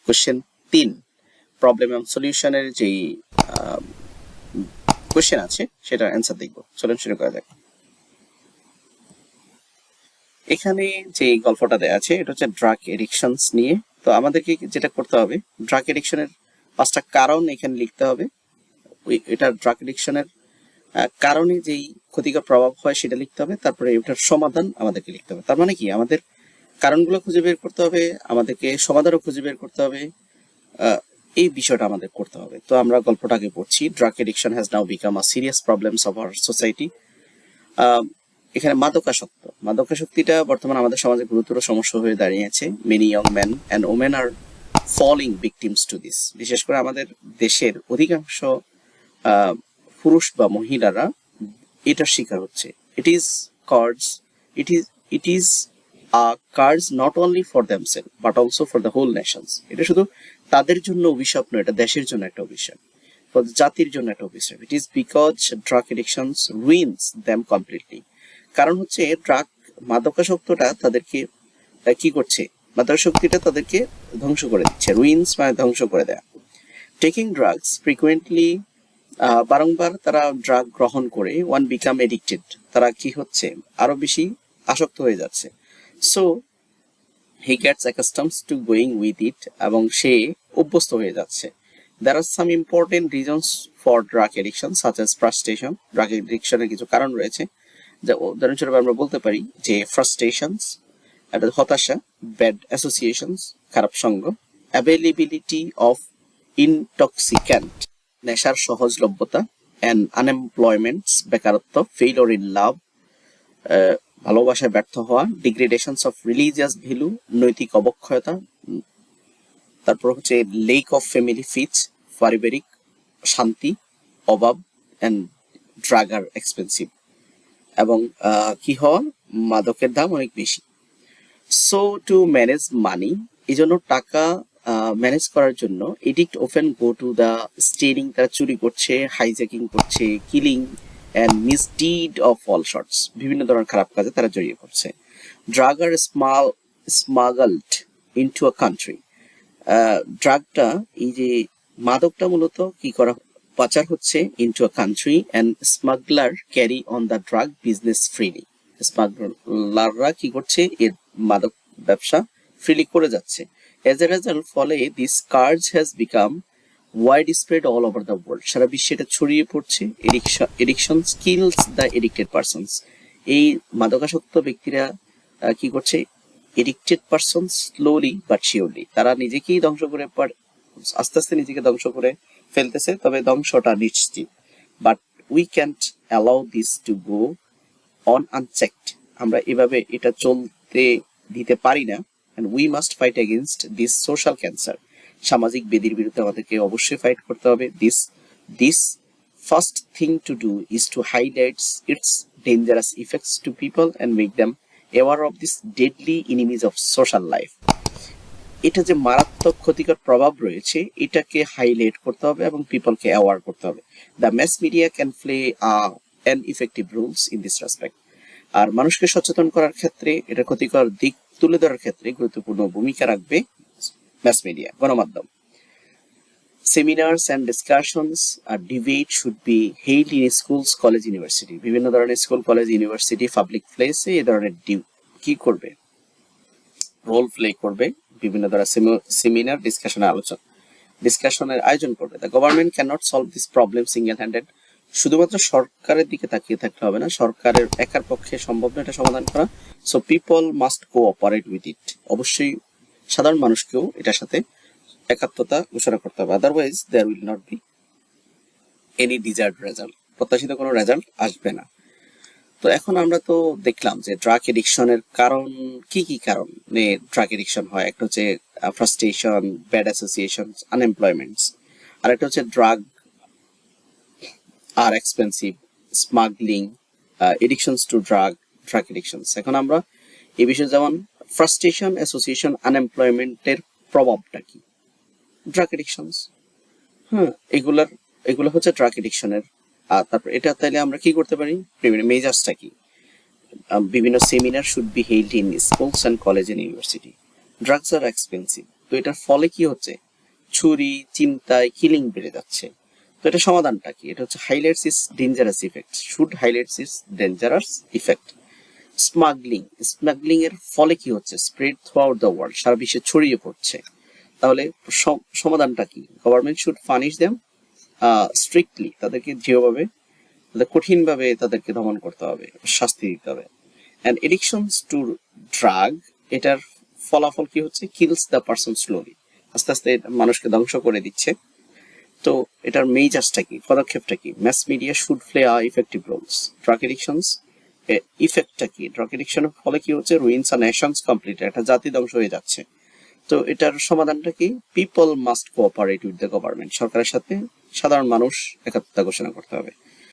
Question 3 problem এবং সলিউশনের যেই question আছে সেটার অ্যান্সার দেখব। চলুন শুরু করা যাক। এখানে যে গল্পটা দেওয়া আছে এটা হচ্ছে ড্রাগ এডিকশনস নিয়ে। তো আমাদেরকে যেটা করতে হবে, ড্রাগ এডিকশনের 5টা কারণ এখানে লিখতে হবে। এটা ড্রাগ এডিকশনের কারণে যেই ক্ষতিকর প্রভাব হয় সেটা লিখতে হবে, তারপরে এটার সমাধান আমাদেরকে লিখতে হবে। তার মানে কি, আমাদের কারণগুলো খুঁজে বের করতে হবে, আমাদেরকে সমাধানও খুঁজে বের করতে হবে, এই বিষয়টা আমাদের করতে হবে। তো আমরা গল্পটাকে পড়ছি। Drug addiction has now become a serious problems of our society. এখানে মাদকাসক্তিটা বর্তমানে আমাদের সমাজে গুরুতর সমস্যা হয়ে দাঁড়িয়েছে। Many young man and women are falling victims to this. বিশেষ করে আমাদের দেশের অধিকাংশ পুরুষ বা মহিলারা এটার শিকার হচ্ছে। It is a curse not only for themselves but also for the whole nations. এটা শুধু তাদের জন্য অভিশাপ নয়, এটা দেশের জন্য একটা অভিশাপ, জাতির জন্য একটা অভিশাপ। It is because drug addictions ruins them completely. কারণ হচ্ছে মাদকাসক্তটা তাদেরকে কি করছে, মাদকাসক্তিটা তাদেরকে ধ্বংস করে দিচ্ছে। রুইনস মানে ধ্বংস করে দেয়া। টেকিং ড্রাগস ফ্রিকুয়েন্টলি, বারংবার তারা ড্রাগ গ্রহণ করে, ওয়ান বিকাম এডিক্টেড, তারা কি হচ্ছে, আরো বেশি আসক্ত হয়ে যাচ্ছে। So he gets accustoms to going with it, এবং সে অভ্যস্ত হয়ে যাচ্ছে। There are some important reasons for drug addiction such as frustration. Drug এডিকশনের কিছু কারণ রয়েছে, যা উদাহরণস্বরূপ আমরা বলতে পারি যে ফ্রাস্ট্রেশনস, এটা হতাশা, ব্যাড অ্যাসোসিয়েশনস, খারাপ সঙ্গ, অ্যাভেলেবিলিটি অফ ইনটক্সিক্যান্ট, নেশার সহজলভ্যতা, অ্যান্ড আনএমপ্লয়মেন্টস, বেকারত্ব, ফেইলিওর ইন লাভ, ভালোবাসায় ব্যর্থ হওয়া, ডিগ্রেডেশনস অফ রিলিজিয়াস ভ্যালু, নৈতিক অবক্ষয়তা, তারপর হচ্ছে লেক অফ ফ্যামিলি ফিটস, পারিবারিক শান্তি অভাব, অ্যান্ড ড্রাগ আর এক্সপেন্সিভ, এবং কি হওয়া, মাদকের দাম অনেক বেশি। সো টু ম্যানেজ মানি, এই জন্য টাকা ম্যানেজ করার জন্য addict often go to the stealing, তারা চুরি করছে, হাইজ্যাকিং করছে, killing and misdeed of all sorts, বিভিন্ন ধরনের খারাপ কাজে তারা জড়িয়ে পড়ছে। Drug are smuggled into a country, ড্রাগটা, এই যে মাদকটা মূলত কি করা, পাচার হচ্ছে into a country, and smuggler carry on the drug business freely. স্মাগলাররা কি করছে, এর মাদক ব্যবসা ফ্রিলি করে যাচ্ছে। এজ এ রেজাল্ট, ফলে this curse has become wide spread all over the world, সারা বিশ্বে এটা ছড়িয়ে পড়ছে। Addiction kills the addicted persons, এই মাদকাসক্ত ব্যক্তিরা কি করছে, addicted person slowly but surely, তারা নিজেকেই ধ্বংস করে, আস্তে আস্তে নিজেকে ধ্বংস করে ফেলতেছে, তবে ধ্বংসটা নিশ্চিত। But we can't allow this to go on unchecked, আমরা এভাবে এটা চলতে দিতে পারি না। And we must fight against this social cancer, সামাজিক বেদির বিরুদ্ধে আমাদেরকে অবশ্যই ফাইট করতে হবে। This first thing to do is to highlight its dangerous effects to people and make them aware of this deadly enemies of social life. এটা যে মারাত্মক ক্ষতিকর প্রভাব রয়েছে, এটাকে হাইলাইট করতে হবে এবং পিপলকে অ্যাওয়ার করতে হবে। The mass media can play an effective roles in this respect. আর মানুষকে সচেতন করার ক্ষেত্রে, এটা ক্ষতিকর দিক তুলে ধরার ক্ষেত্রে গুরুত্বপূর্ণ ভূমিকা রাখবে মাস মিডিয়া, গণমাধ্যম। সেমিনার্স অ্যান্ড ডিসকাশনস আর debate should be held in schools, college, university, বিভিন্ন ধরনের স্কুল, কলেজ, ইউনিভার্সিটি, পাবলিক প্লেসে এ ধরনের কি করবে, রোল প্লে করবে, বিভিন্ন ধরনের সেমিনার, ডিসকাশনের আয়োজন করবে। The government can not solve this problem single handed, শুধুমাত্র সরকারের দিকে তাকিয়ে থাকলে হবে না, সরকারের একার পক্ষে সম্ভব না এটা সমাধান করা। So people must cooperate with it, অবশ্যই সাধারণ মানুষকেও এটার সাথে একাত্মতা ঘোষণা করতে হবে। Otherwise there will not be any desired result, প্রত্যাশিত কোনো রেজাল্ট আসবে না। তো এখন আমরা তো দেখলাম যে ড্রাগ এডিকশনের কারণ কি কি কারণে ড্রাগ এডিকশন হয়। একটা হচ্ছে ফ্রাস্ট্রেশন, ব্যাড অ্যাসোসিয়েশন, আনএমপ্লয়মেন্টস, আর একটা হচ্ছে ড্রাগ আর এক্সপেন্সিভ, স্মাগলিং, এডিকশনস টু ড্রাগ এডিকশনস। এখন আমরা এই বিষয়ে, যেমন ফ্রাস্ট্রেশন, অ্যাসোসিয়েশন, আনএমপ্লয়মেন্টের প্রভাবটা কি, ড্রাগ এডিকশনস, এগুলো হচ্ছে ড্রাগ এডিকশনের। আর তারপর এটা তাইলে আমরা কি করতে পারি, মেজার্সটা কি, বিভিন্ন seminar should be held in schools and college and university. Drugs are expensive, তো এটার ফলে কি হচ্ছে, চুরি, চিন্তায়, কিলিং বেড়ে যাচ্ছে। তো এটা সমাধানটা কি? এটা হচ্ছে highlights is dangerous effect, should highlights is dangerous effect. Smuggling এর ফলে কি হচ্ছে, spread throughout the world, সারা বিশ্বে ছড়িয়ে পড়ছে। তাহলে সমাধানটা কি? Government should punish them strictly, তাদেরকে দৃঢ়ভাবে, কঠিনভাবে তাদেরকে দমন করতে হবে, শাস্তি দিতে হবে। অ্যান্ড এডিকশনস টু ড্রাগ, এটার ফলাফল কি হচ্ছে, কিলস দ্য পারসন স্লোলি, আস্তে আস্তে মানুষকে ধ্বংস করে দিচ্ছে। তো এটার মেজাজটা কি, পদক্ষেপটা কি? Mass media should play a effective roles. Drug addictions ইফেক্টটা কি? ড্রাগ এডিকশনের ফলে কি হচ্ছে, রুইনস আ নেশনস কমপ্লিট, একটা জাতি ধ্বংস হয়ে যাচ্ছে। তো এটার সমাধানটা কি? People must cooperate with the government, সরকারের সাথে সাধারণ মানুষ একাত্মতা ঘোষণা করতে হবে।